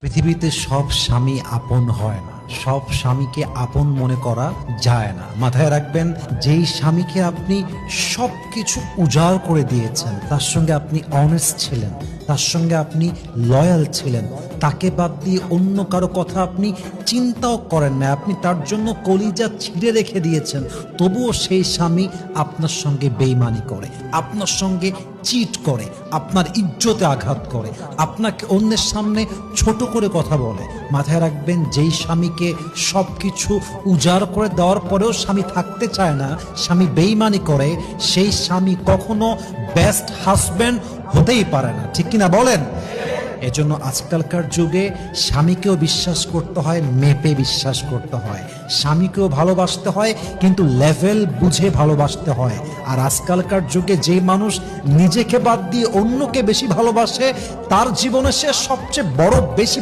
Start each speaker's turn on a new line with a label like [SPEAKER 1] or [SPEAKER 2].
[SPEAKER 1] পৃথিবীতে সব স্বামী আপন হয় না, সব স্বামীকে আপন মনে করা যায় না। মাথায় রাখবেন, যেই স্বামীকে আপনি সবকিছু উজাড় করে দিয়েছেন, তার সঙ্গে আপনি অনেস্ট ছিলেন, তার সঙ্গে আপনি লয়াল ছিলেন, তাকে বাদ দিয়ে অন্য কারো কথা আপনি চিন্তাও করেন না, আপনি তার জন্য কলিজা ছিঁড়ে রেখে দিয়েছেন, তবুও সেই স্বামী আপনার সঙ্গে বেইমানি করে, আপনার সঙ্গে চিট করে, আপনার ইজ্জতে আঘাত করে, আপনাকে অন্যের সামনে ছোট করে কথা বলে। মাথায় রাখবেন, যেই স্বামীকে সব কিছু উজাড় করে দেওয়ার পরেও স্বামী থাকতে চায় না, স্বামী বেইমানি করে, সেই স্বামী কখনো বেস্ট হাজব্যান্ড হতেই পারে না। ঠিক কিনা বলেন? এজন্য আজকালকার যুগে স্বামীকেও বিশ্বাস করতে হয়, মেপে বিশ্বাস করতে হয়। স্বামীকেও ভালোবাসতে হয়, কিন্তু লেভেল বুঝে ভালোবাসতে হয়। আর আজকালকার যুগে যে মানুষ নিজেকে বাদ দিয়ে অন্যকে বেশি ভালোবাসে, তার জীবনে সে সবচেয়ে বড় বেশি